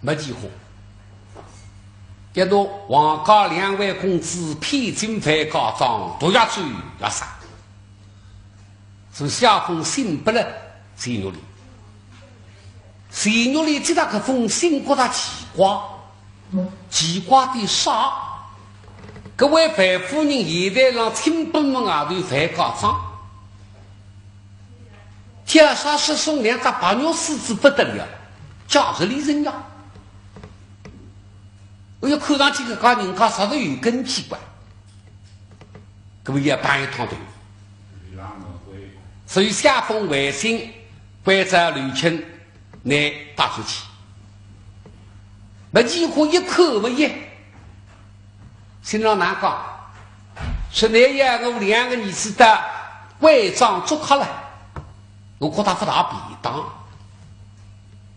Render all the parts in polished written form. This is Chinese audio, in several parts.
没几户。一度王家两位公子披金幡告状，都要追要杀。从下封信不了洗肉里，洗肉里接到个封信过他奇瓜的杀。各位白夫人现在让亲本们外头反告状，天杀是送两只白牛狮子不得了，假日里人呀。我要看上去个人家啥都有根奇怪，各位也办一趟队。所以下封为信，关着吕青来打出去，没几乎一口没咽。新郎难讲，是那样我两个儿子的违章做客了，我看他不大便当，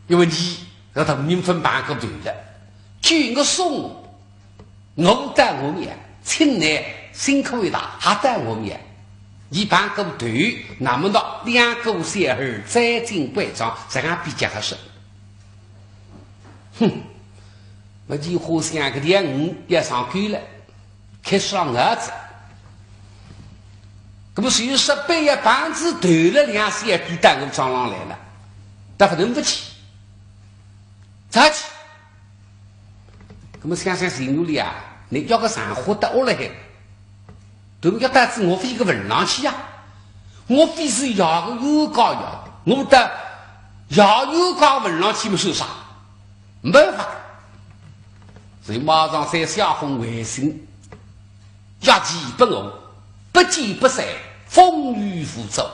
因为你让他民分办个队了，举个送，我在我面，亲来辛苦为大，还在我面。一般个队，那么到两个小孩再进规章，这样比较合适。哼，我就互相个点也上去了，开始让儿子。那么谁说半夜板子对了两小弟带我张上来了，但不能不起，再起。那么想想心里啊，你要个生活得我来。对不对？但是我非一个文郎去呀，我非是要个有高呀，我的要有高文郎去不受伤，没办法。所以马上在下封为信，压击不偶，不击不散，风雨浮舟。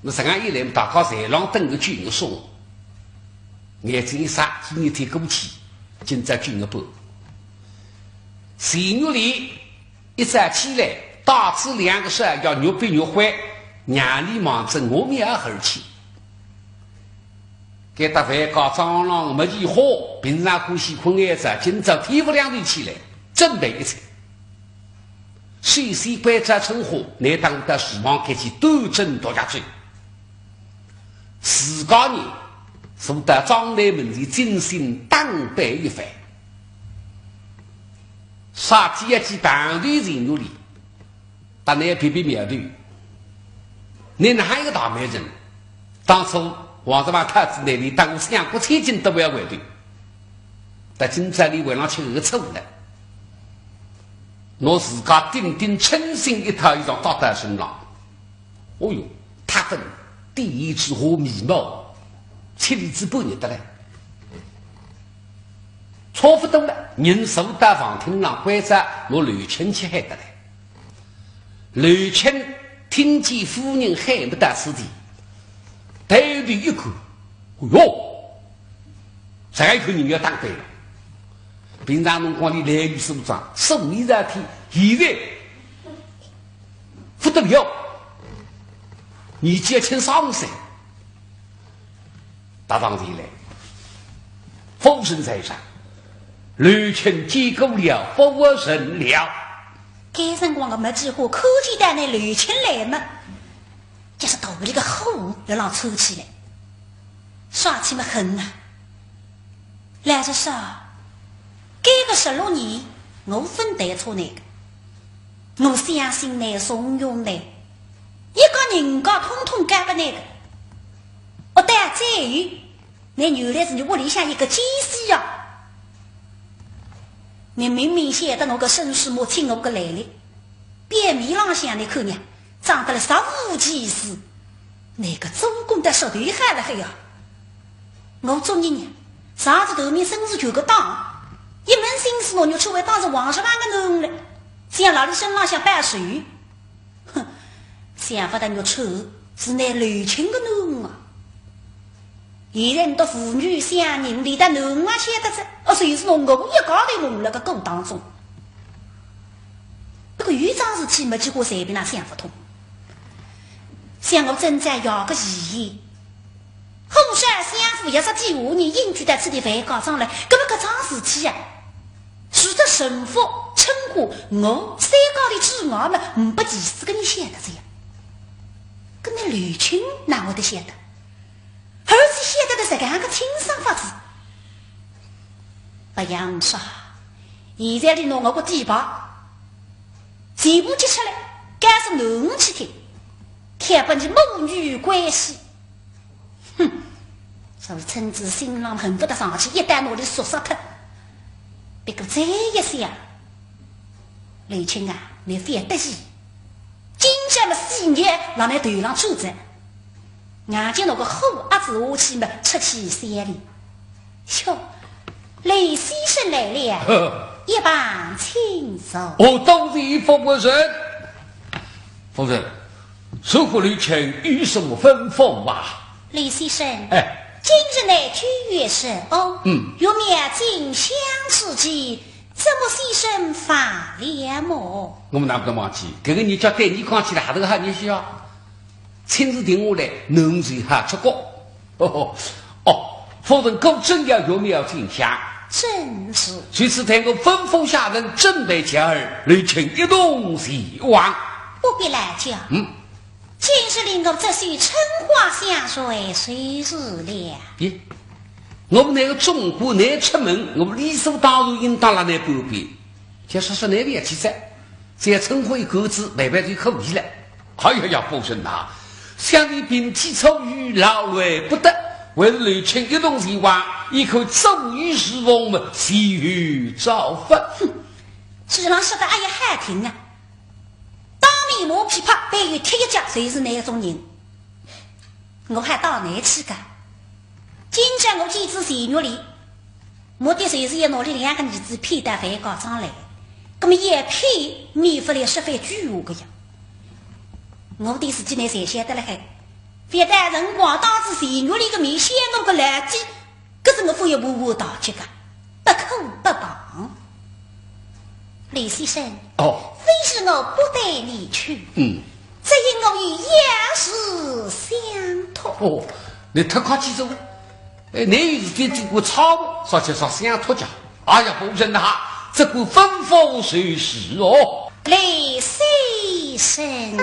那这样一来，大家在浪等个军送，眼睛一傻，今天提过去，今在军个不，新月里。一早起来，大致两个事要牛背牛坏，娘里忙着我们也很气。给他反告蟑螂我们以后，平常呼吸困爱着，今朝天不亮就起来，准备一切。谁谁关着称呼，来当的希望开启斗争多加罪。自个人受得张来们的精心当背一番。杀鸡一鸡半队人努力，但你也偏偏面对，你哪一个大美人？当初王子王太子那里，当我想过千金都不要回对，但今在你为了去恶臭了，我自家定定诚心一套一张大大身上，哦哟，他分第一枝花眉毛，7里之半日得来。错不懂了，人受到房厅上关着我吕青去害得来。吕青听见夫人害不得此地，头里一口，哎哟，这一口人要当背了。平常侬讲你来于手上，送你这天，现在不得了，你就要请上山，打上前来，风声在上。吕青见过了，不我认了。该辰光的没计划，可见带那吕青来嘛，就是头里个虎要让抽起来，耍起么狠呐！来着说，这个16年，我分得出那个，我相信那怂恿那一个人家统统干不那个，我但在于那原来是你屋里向一个奸细呀。你明明显得我个身世母亲我个来历，边面浪向的看呢，长得了啥无其事，那个周公的手头害了黑呀！我中年呢，上次头面生日就个当，一门心思我就去为当时王十万个弄了，想老里身浪向办事，哼，想不到我丑是那刘青个弄啊！现在你的父女相认，离得侬啊晓得着，谁是侬我一高头蒙了个沟当中。这个豫章是起没几个随便那想不通。像我正在要个疑义，后山相府也是第5年应举在此地反告上来，那么个桩事体啊，使得神父称呼我三高的之外嘛，不几十个你晓得这样，跟那吕青哪会得晓得？儿子现在的这个个轻松法子，不样说，现在你弄我个地包，全部接出来，干是弄去听，看把你母女关系。哼！所以趁子新郎恨不得上去，一旦努力说杀他。别个再一想，雷青啊，你非得意，今朝的事业让你头上出着，眼睛那个虎鸭子下去嘛，出去山里。哟，雷先生来了，一旁请坐。我当然夫人，夫人，守护雷青有什么吩咐吧？雷先生，哎。今日乃9月15，有面进香之际，怎么先生发了么？我们哪不得忘记，这个你叫带你看起来还是个哈你需要，亲自定下来，能随哈出国。夫人果真要有面进香，真是。随此听我吩咐下人准备家儿，雷请一同前往。不必来讲。今日令我这些春花香水谁是了？咦，我们那个中国难出门，我们理所当然应当了那旁边，就说那边去噻，再春花一个字，慢慢就可以了。哎呀呀，夫人呐，想你病体丑与劳累不得，为了雷请一同前往，也可终于使我们喜于造福。只能说的哎呀害听啊！面膜琵琶背有铁一脚，谁是哪种人？我还到哪去个？今朝我见至前月里，目的就是要拿这2个儿子配到饭高上来，那么一配免不了10番巨话个呀。我的自己呢才晓得了还，非但人光当至前月里个面先弄个垃圾，可是我非要无大局个，不可不当。李先生，非是我不带你去，只因我与杨氏相托。你太快记住，你有时间经过操，说起说相托家。哎呀，夫人呐，这个吩咐随时哦。李先生。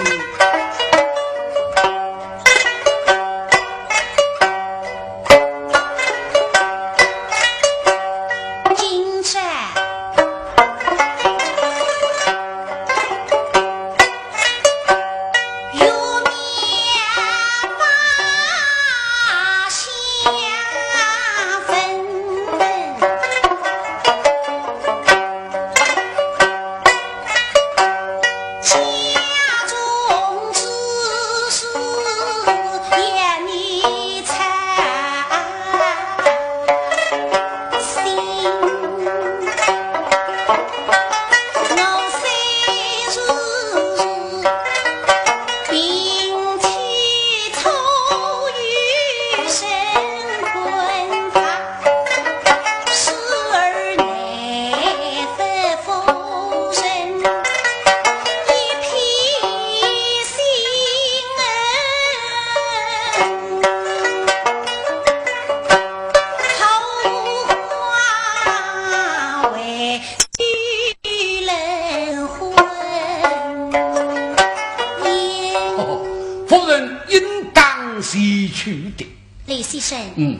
李先生，你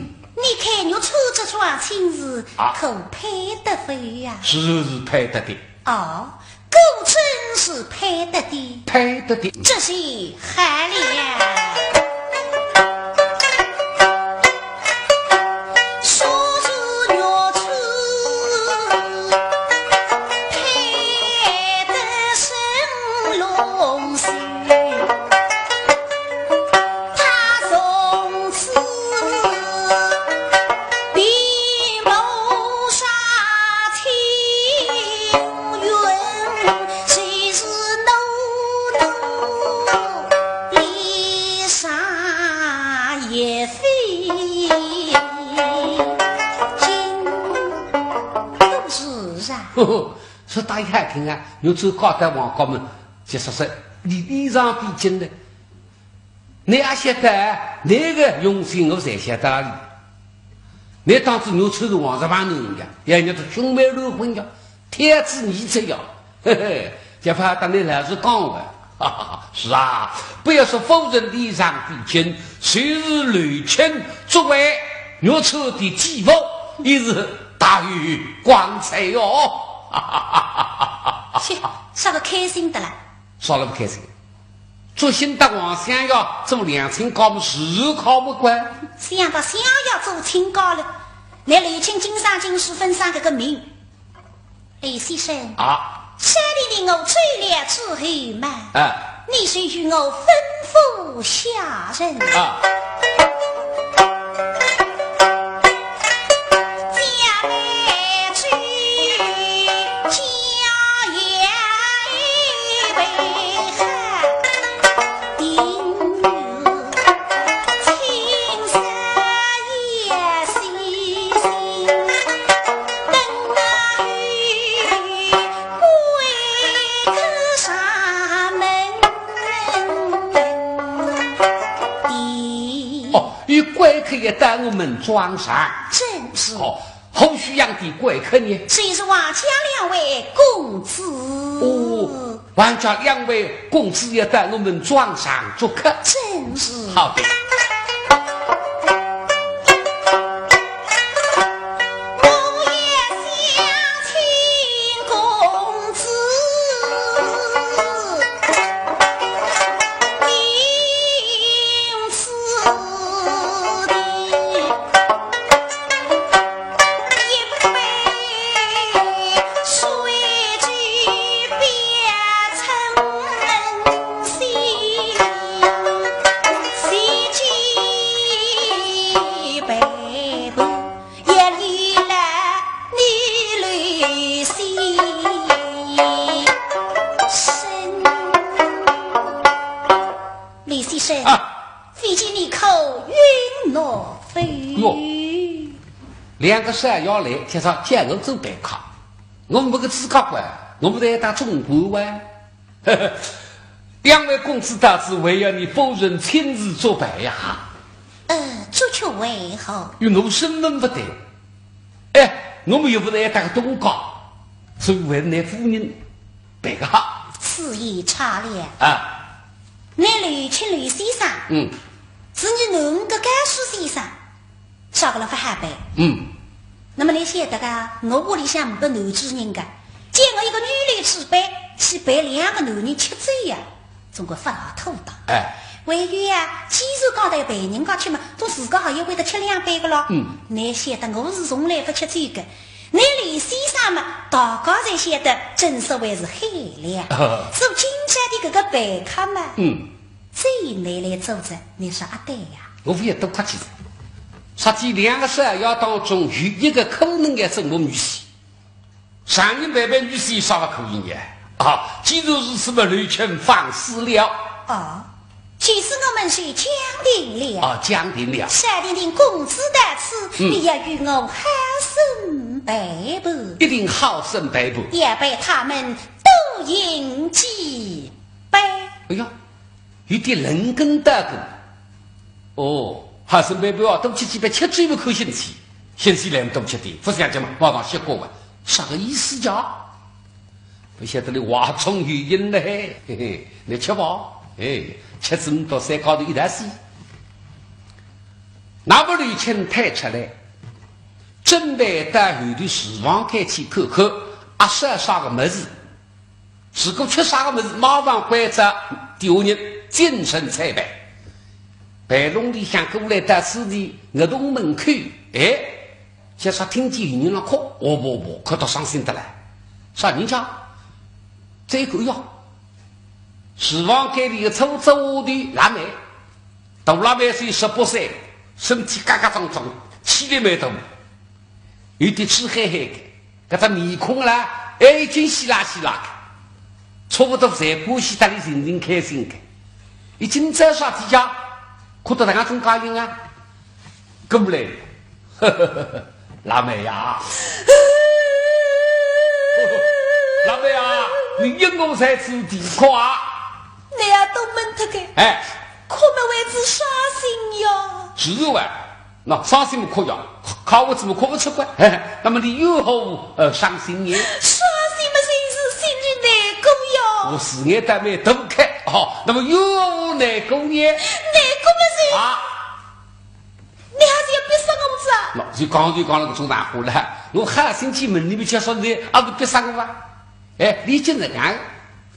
看我穿这双青衣，可配得非呀？是配得的。哦，果真是配得的，配得的。这是海了。说大家听啊，有走高的王高们就说是礼上比金的，你也晓得那个用心我才晓得，你当时牛抽的王十八人呀，人家都兄妹如婚呀，天子你这样，嘿嘿，就怕当你老是讲了，哈哈，是啊，不要说夫人礼上比金，虽是雷亲作为牛抽的继父，也是大鱼光彩哟！切，啥个开心的啦？说了不开心。做新大王想要做两清高木是考不关，想要做清高了，来刘清金山金书分三个名。李先生啊，山里的我追了之后嘛，你随与我吩咐下人啊。也带我们装上，正是。后续养的贵客呢？谁是王家两位公子？哦，王家两位公子也带我们装上做客，正是。好的。两个山要来，贴上建欧洲白卡。我们这个资格官，我们在打中国湾。两位公子大子，为要你夫人亲自作白呀？这却为何？与我身份不对。哎，我们又不是打个东高，所以为那夫人白个好。此意差了啊！你吕青吕先生，是你侬个甘肃先生。少个了不海白，那么你晓得个，我屋里向没男主人个，见我一个女的吃白，去陪两个男人吃醉呀，中国发大土的。为于呀，既然刚才陪人家去嘛，都自个好也会得吃两杯个咯。你晓得我是从来不吃醉个，你李先生嘛，大家才晓得，正所谓是海量。做今天的这个白客嘛，最难来做着，你说阿对呀？我不也多客气。实际两个山药当中有一个可能的是我女婿，上年白白女婿啥个可以呢？既然如此么，刘全放肆了。其实我们是讲定了。讲定了。山顶的公子在此，你要与我好生陪伴。一定好生陪伴。也被他们都迎几杯。哎呀，有点人跟大哥。还是没必要，都去几杯吃醉不可兴起，现在来都吃的，不是讲嘛，马上写过完，啥个意思呀？不晓得你话中语音了嘿，嘿嘿，你吃吧，吃这么多山高头一大西，那不吕青抬出来，准备带后的厨房开去看看，说啥个么子？如果吃啥个么子，马上回着第二日精神彩排。白龙里向过来的是的我东门口，叫啥听见有人了哭，不，哭到伤心的来。啥人家？这个呀，厨房间里抽走的腊梅，大腊梅是18岁，身体嘎嘎壮壮，气力没大，有点吃黑黑的，这个面孔啦，已经稀拉稀拉的，差不多在过西大里人人开心的，已经在啥地家？哭到大家中高兴啊，跟不来，腊梅呀，腊梅呀，你因我才出地夸，你也都闷他个，可没为之伤心哟。是哇，那伤心不可呀，考我怎么哭不出来？那么你有何伤心呢？伤心嘛，真是心里难过哟。我事业单位都开，那么有何难过呢？难过嘛是你还是要逼死我子啊？就讲那个中大话了，我还星期门里面介绍你，啊个逼死我吧？哎，你今日讲，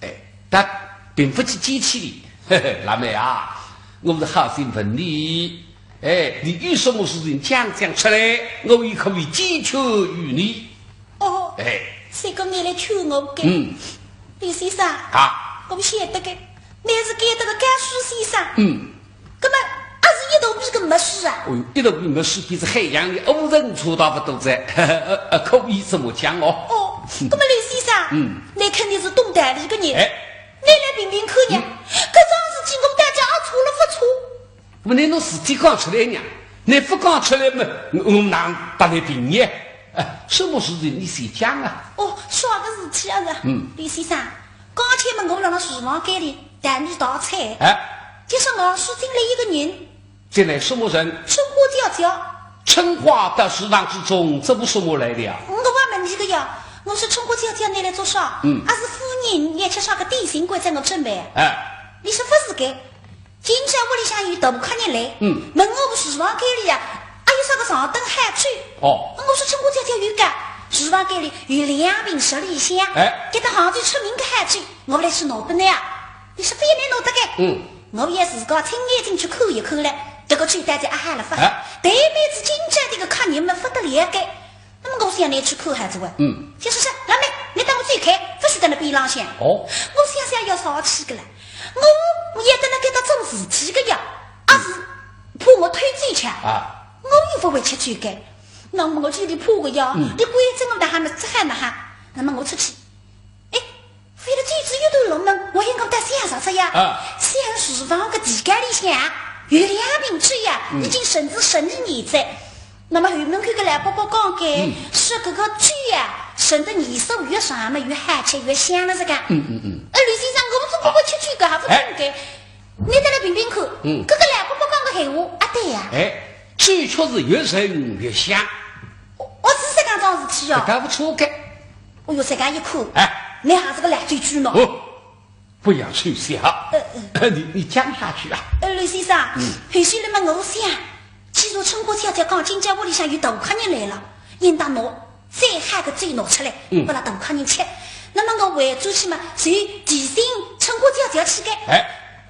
哎，但并不去激气你，嘿嘿，老妹啊，我们的好心问你，哎，你有什么事情讲出来，我也可以解求于你。哦，哎，谁讲你来求我的？李先生啊，我晓得的，你是给这个甘肃先生。那么还是一头比个没事啊？哦，一头比没事，比是海洋的无人出道不都在？可以这么讲哦。哦，那么李先生，你肯定是懂道理的人。哎，你来评评看呢？可桩事情我们大家错了不错？我你弄事体讲出来呢？你不讲出来嘛，我们哪打来评呢？什么事情你先讲啊？哦，啥个事体啊？李先生，刚才嘛我让他厨房间里带你道菜。就是我是进来一个人。进来什么人？春花娇娇。春花到食堂之中，这不什么来的？我问你个呀，我是春花娇娇，你来做啥？还是夫人也吃啥个点心柜在我准备？你是不是给？今朝屋里向有大客人来，问我们厨房间里呀，还有啥个上灯海水？我说春花娇娇有个，厨房间里有2瓶10里香，给他杭州出名的海水，我来去拿不来啊？你是非要拿得个？我也是个亲眼睛去看一看了，这个水大家喊了发，对妹子今朝这个客人们不得了个，那么我想你去看孩子喂，就是说老妹，你等我嘴开，不是在那边浪向。我想要烧气个了，我也在那给他做事体个呀，还是怕我推嘴吃我又不会吃嘴个，那么我这里怕个呀，你关着我的还没只喊的哈，那么我出去。为了这只有头龙门，我应该带香啥子呀？香厨房个地盖里向有2瓶水呀，已经甚至10年在。那么后门口个蓝宝宝讲给说这个水呀，省得你手越酸嘛越好吃越香了这个。吕先生，我怎么会吃水个还不懂个？你再来评评看，这个蓝宝宝讲个闲话对呀。水确实越深越香。我只是干桩事体哟。干不错个。我有这个一口。你还是个烂嘴猪呢！不要吹笑。你讲下去啊。吕先生，后续那么我想，既然春花娇娇讲今朝屋里向有大客人来了，应当拿再喊个嘴拿出来，不让大客人吃。那么我回转去嘛，就提醒春花娇娇去个。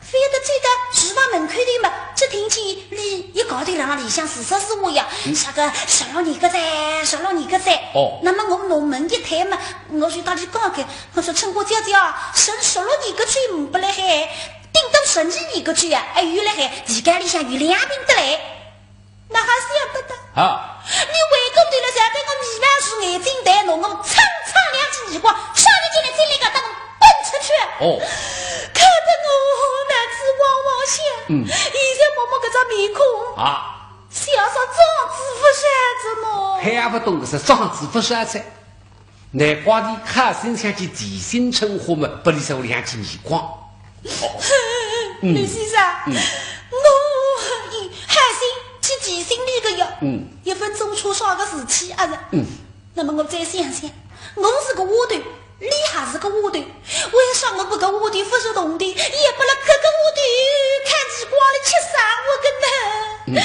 非得走到厨房门口头嘛，只听见里一高头让里向是说是话呀，啥个小老你个在，小老你个在。那么我弄门一抬嘛，我就到底讲个，我说春花娇娇，生小老你个嘴不来海，顶到12你个嘴啊，原来海地盖里向有2瓶得来，那还是要得的。你为公对了噻，给我米饭是眼睛带弄我苍苍2记耳光，上你进来再来个，等我滚出去。看得我那次汪汪想，现在摸摸这张面孔像是壮子不山子呢。还不懂的是壮子不山子，难怪你还心想去提醒称呼嘛，不离手2记耳光。吕先生，我还心去提醒你个呀。1分钟出啥个事体啊？那么我再想想，我是个窝头。你还是个窝头，为啥我不个窝头不是动的，也不能这个窝头看地瓜里吃啥我个呢？那，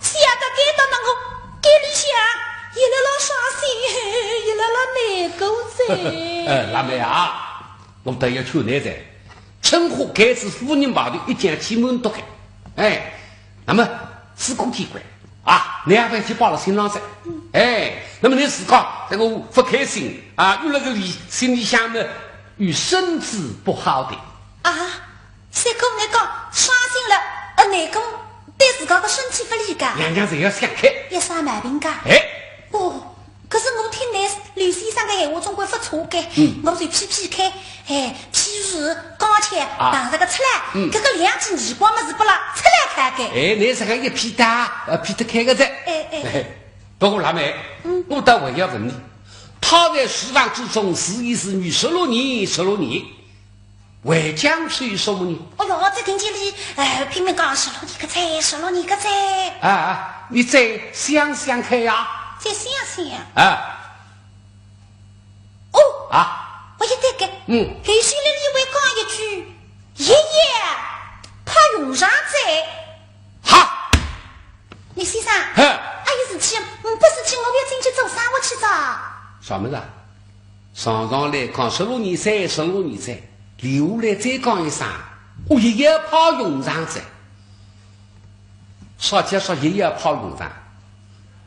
下个给到那我给你想，一来了伤心，一来了难过噻。老妹啊，我都要求你在春花开始夫人把的一讲起门多开，那么时光机关你还会去报了新郎噻？那么你自讲这个不开心有那个心里想呢，与身子不好的谁讲你讲伤心了你讲对自个个身体不理解，两家子要想开有啥毛病噶？可是我听你吕先生的闲话总归不错的，我就批开，譬如刚才碰这个出来，这个2记耳光么是不啦出来开的。你这个一批大，批得开个在。不过老妹，我倒还要问你，他在食堂之中是一是女16年，为将出什么呢？这听见你拼命讲16年个菜，16年个菜你再想想看呀。再想想我也得个后续了你会讲一句爷爷他用啥在啥么子啊？上来讲16年16年噻，留来再讲一声，我爷爷跑用场子。少介绍爷爷跑用场，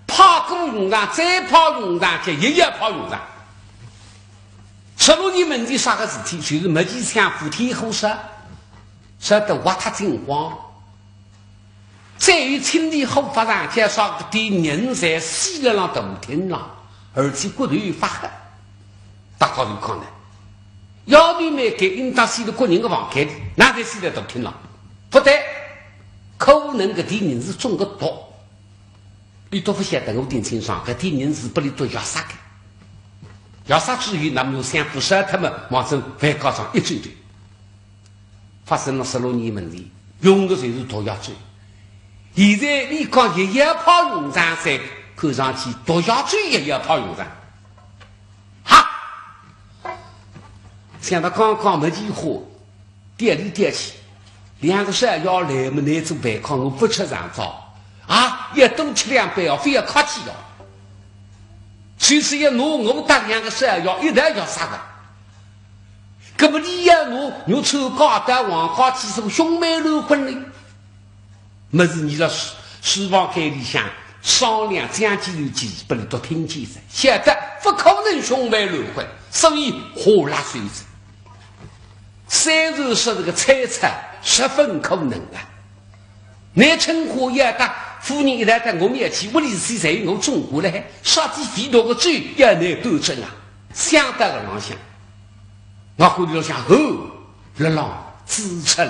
跑过用场再跑用场，叫爷爷跑用场。16年问题啥个事体？就是没几枪补天后杀，杀得挖他精光。再有清理后发展，介绍的人在死了让大厅了，而且骨头发黑。大家就看了，要对面给应当死的个人的房间里，那才死在大厅了，不对。可能个敌人是中个毒，你都不晓得我定清爽，个敌人是不里都要杀的，要杀之余，那么想不杀他们，马上反告上一追对，发生了16年问题，用的就是毒药罪。现在你讲爷爷跑用场噻，看上去毒药罪也要跑用场，哈！想到刚刚没几话，店里店去。2个山药来么那种白糠我不吃上早啊，一顿吃2杯哦，非要客气哦。随时要我打2个山药，一定要杀的。那么你要我抽高的黄花鸡什么兄妹肉混的，没事你到书房间里向商量将几头鸡不能都听见噻，晓得不可能兄妹肉混，所以火辣水子。虽然说这个猜测十分可能啊，你趁火也大，夫人一来在我面前，屋里是谁我中国来，杀鸡肥多个罪也能斗争啊，相当的浪想，我回头想哦，热浪支撑。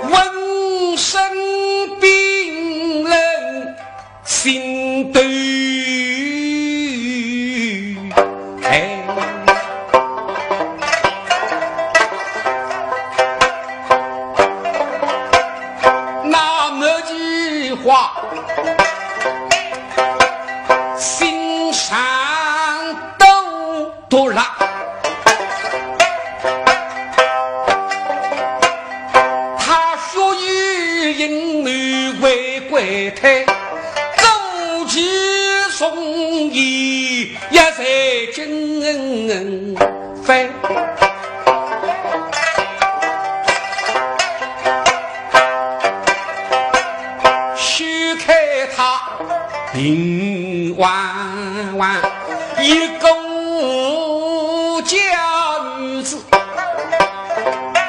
温生病人心对那么句话心上都多了，他属于英女为贵态，周其送医也在真非。许开他平弯弯一个家女子，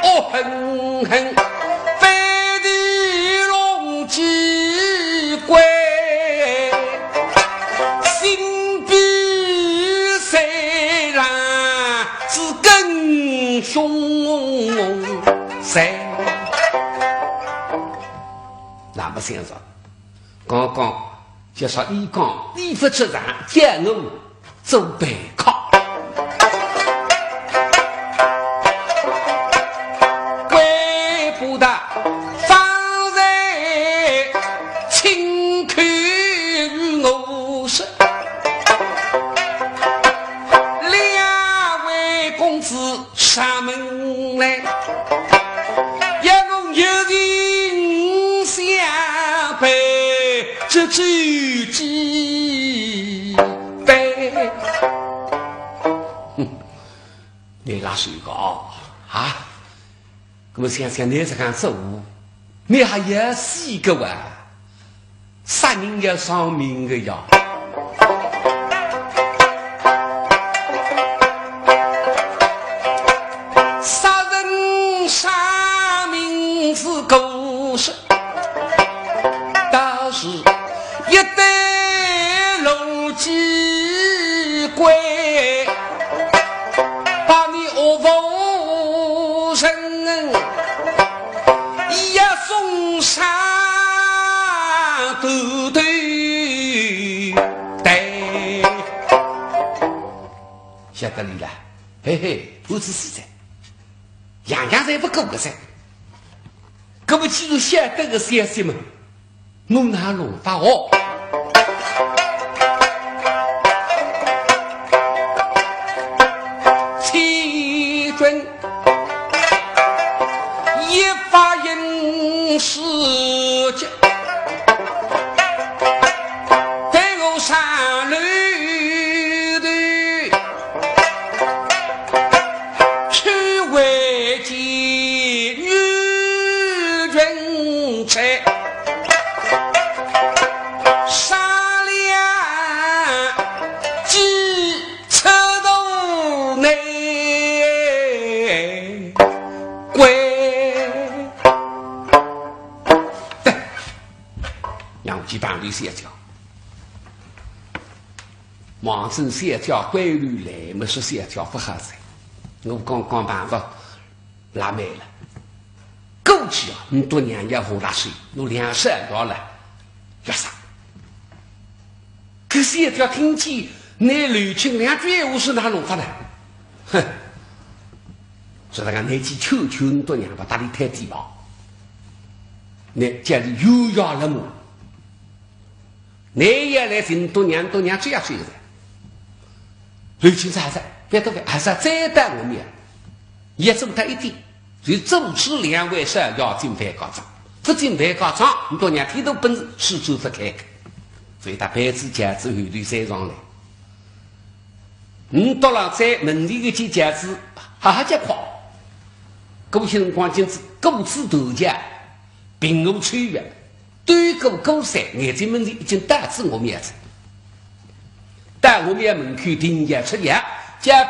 哦狠狠非得龙机关，心比谁然是更凶谁？那么先生，刚刚就说你讲礼佛之然，叫我做背靠。怪不得方才轻看我说，2位公子上门来，要我有人相陪，这知己悲。你拉水个啊？那么想想你这个走，你还要4个哇？杀人要偿命的呀！杀人杀命是狗事，但是一代楼机关，把你恶风神也送上对对对，晓得你了，嘿嘿，不是实在，样样侪不够个噻。搿么记住晓得个消息嘛，侬哪弄法哦？欺君一发应世界。写教，王正写教规律来，没说写教不合适。我刚办法拉没了，过去啊，你多年也好拉水，我2-3道了，要啥？可是写教听起那刘青2句话是哪弄法呢？哼！说那个那几求求你多年把打理太低吧，那家里又要了么？那也来成多年这样追的，刘青啥子？别多还是再带我们，也这么大一点，所以主持2位上要进犯高涨，不进犯高涨，你多年天都本事是走不开的，所以他白纸夹子后头塞上来，你到了在门里的几夹子，哈哈叫夸，各些人光镜子各自头家，并无吹远。对个高山眼睛们已经大致我面子，但我们门口定也出来，加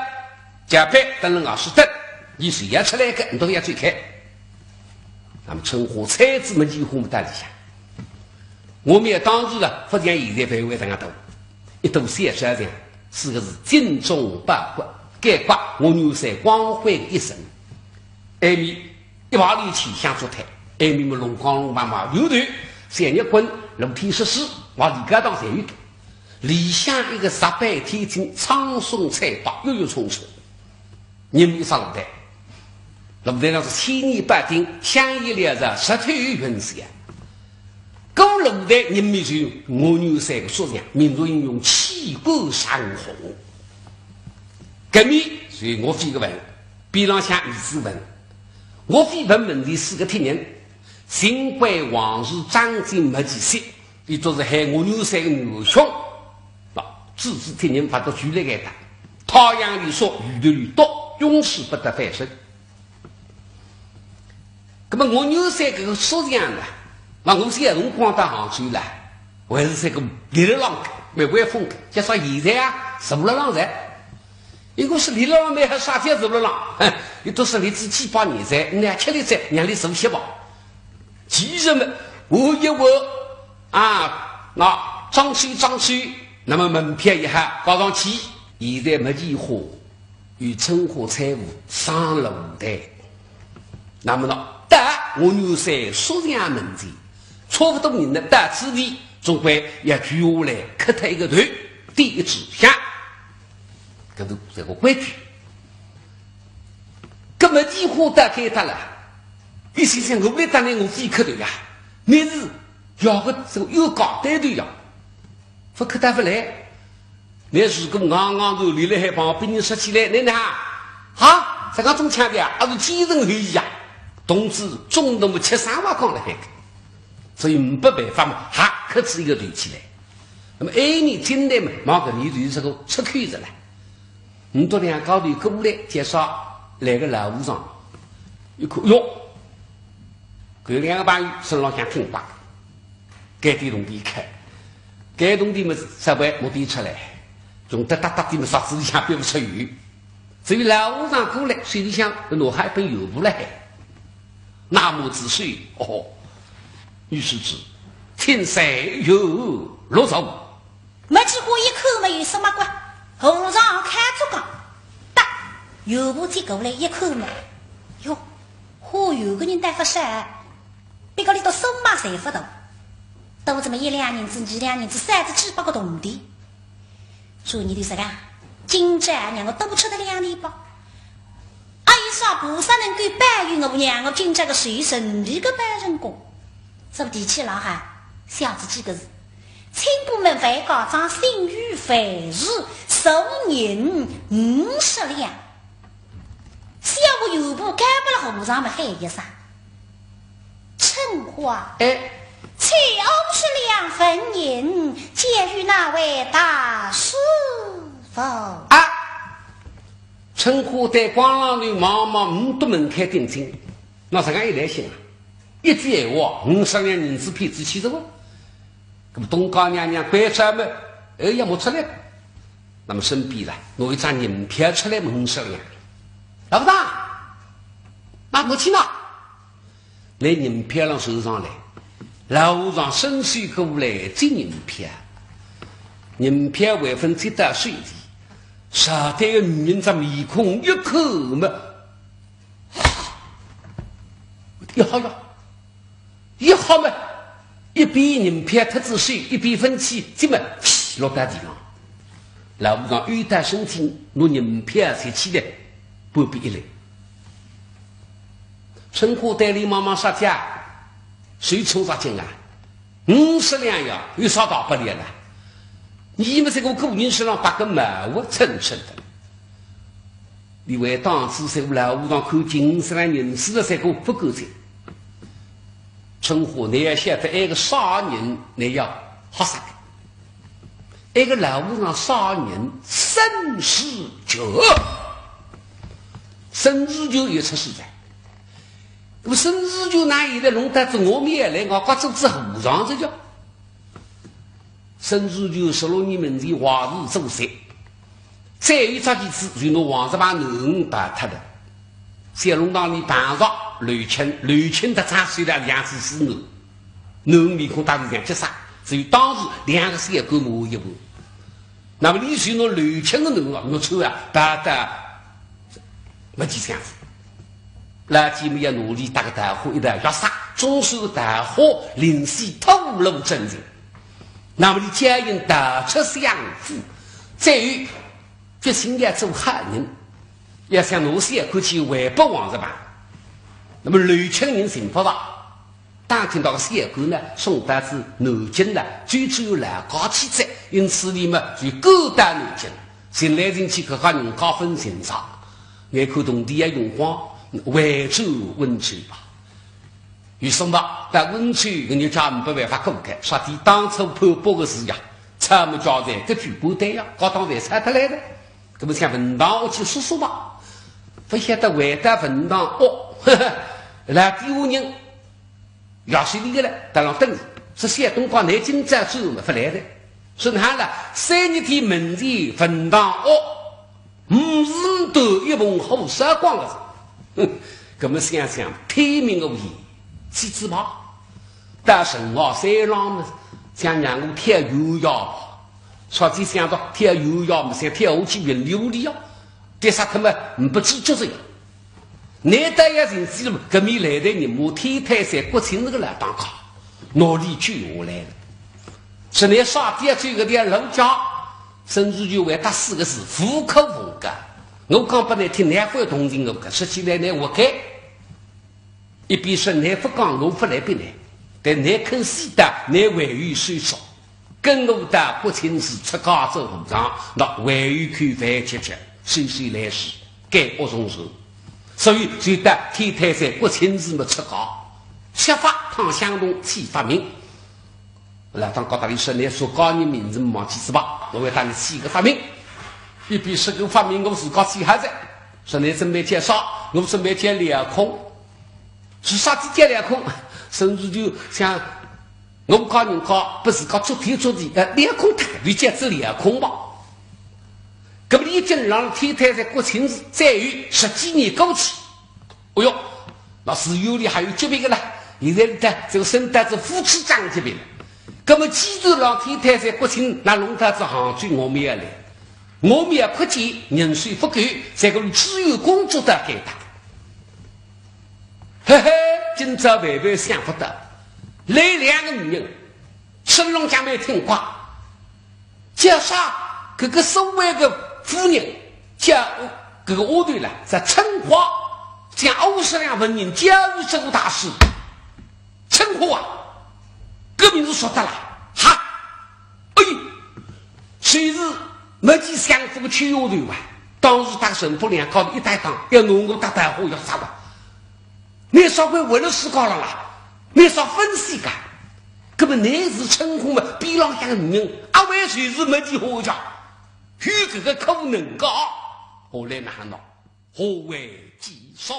班等人20等，你是也出来个，你都要追开。那么称呼菜子们几乎没带一下，我们也当时了，福建现在范围上多，一度32人，4个字精忠报国，概括我牛山光辉的一生。艾米一把力气想出台，艾米们龙光龙妈妈有头。3日棍露天实施，往李家当参与，理想一个18天津苍松菜刀悠悠冲出，你们上路台，路台上是千年百丁，相依连着石头云线。高路台人民就我牛山的说讲，民族应用气骨山洪。革命所以我非个问，边浪向一直问，我非问题4个天人。新归往事张进没几些，也就是害我牛山的牛兄自知天人发到举来给他太阳里说雨的雨多永世不得翻身。那么我牛山这个说这样的那我现在从广大杭州来还是这个离了浪没外风就说现在啊什么浪人一个是离了浪没还啥天什么浪也都是离自己8年在那吃力在让你手写吧其实呢，我一我那张区，那么门票一下搞上去，现在没计划与称呼财务上了舞台。那么呢，但我牛山说这样问题，差不多人的大子弟，总归要举下来磕他一个头，第一指向，这个规矩。那么计划打开他了。一心想我不当然我非磕头呀，你是要个这个有高带头呀，不磕他不来，那是个刚刚都离了海帮被你说起来，你呢？这个中枪的啊，是几人会呀？同志中那么7-3万光了海，所以没办法嘛，可是一个头起来。那么你进来嘛，马个你就是这个出口子了，你到两高头过来介绍来个老和尚，一看哟。这2个朋友身上想听话，该地洞地开，该洞地么稍微目的出来，用得哒哒的么啥子里向别不出鱼，至于老和尚过来，水里向拿海本油布来，那么之水于是指天山有落手，没几过一口没有什么关，和尚看着讲，哒油布提过来一口嘛，哟，有个人带发山。别个里头手马财不到，都这么1-2年子、2-2年子，3只鸡8个铜钿。说你的啥个？今朝让我多吃的2年吧。阿姨说菩萨能够帮助我，让我今朝个随身的个办人工。这不提起老汉，小子几个字，亲部门外告状，信誉费日收银50两。小我有部干不了和尚们喊一声，陈花，且50两分银，借与那位大师傅。陈花在光廊里忙忙5堵门开定睛，那这样一来行啊，一句闲话50两银子骗子70万，那么东高娘娘乖出么也没出来，那么身边了拿一张银票出来50两，老不大那我去哪来银票让手上来，老上伸手过来接银票，银票为分接到水里，傻呆的女人在面孔一口嘛，一好嘛，一边银票特子水，一边分气，这么落到地上，老不上雨带身体，拿银票才起来，不必一来。陈花带领妈妈杀价，谁冲杀进来？50两呀，有啥大不了了？你们这个个人身上把个毛我称称的，你为当时在老屋上看金丝兰人死的这个不够钱。陈花你要晓得，那个杀人你要好杀的，那个老屋上杀人生死酒，生死酒也出事在。我生日就拿一个弄得子我面来，我挂走之后上这叫生日就16年门前华日做事，再有这几次就拿王十八能打他的，小龙当里办上刘青的差岁了2次死奴面孔大是两结杀，只有当时2个小狗摸一摸，那么你说那刘青的奴啊，我抽啊，打没几样子。垃圾们也努力打个大火，一旦要杀，总是大火临时透露真人。那么你家人大出相夫，再有决心要做好人，要向那些过去围捕王十八。那么刘青人幸福了，当听到个小狗呢，宋代子南京呢，最初有来高气质，因此你们就勾搭南京，现来人去可和人高分欣赏，眼看动地也用光。外州温泉吧，有什么？在温泉人家家没办法公开，说的当初判驳的是呀，参谋交代这举不对呀，高当才猜得来的。那么像文档我去说说吧，不晓得外的文档来第5人要是你的了，当然等是些东方南京在州没发来的，说他了3年天门前文档5日都一盆后杀光了。我们想想天命无言妻子吧，但是我3郎呢想让我跳油药，说起想到跳油药嘛，想跳下去云流里啊，但是他们不知觉着难得也人知了，革命来的人我天台山国庆那个来当卡哪里救下来了，是你杀第这个的人家甚至就为他4个字虎口凤干。我讲不能听南方同情我，说起来呢，我该一边说南不讲，我不来别来，但南肯西的南外语虽少，跟我的国庆是出高州红场，那外语口饭吃吃，岁来时该恶松手，所以就得天台山国庆日没出高，设法唐湘东起发明。来当高大里说，你说高你名字忘记是吧？我为他们起个发明。一边是个发明，我自个起还在。说你准备介绍，我准备接2空，是啥子接2空？甚至就像我们讲人讲，不是讲昨天2空太你接这2空吧？那么你经让天台在国庆日再有10几年过去，哎呦，那是有的还有级别的了。现在的这个圣诞是夫妻长级别的，那么记住让天台在国庆那龙台子杭州我们也来。我们也可见人数不够，这个只有工作的给他。嘿嘿，今朝微微想不到，来2个女人，吃龙家没听话，叫啥？这个所谓的夫人叫这个我对了，在陈华将50两文银交予这个大师。陈华啊，革命是说得了，哈，哎，谁是没几相夫的去我对吧？当时他神不良搞得一袋汤，要弄个大大货要杀了。你稍微为了思考了啦，你稍分析个，根本你是陈红嘛，比浪向女人，阿为谁是没几好家，与这个可能个，后来难道何为计少？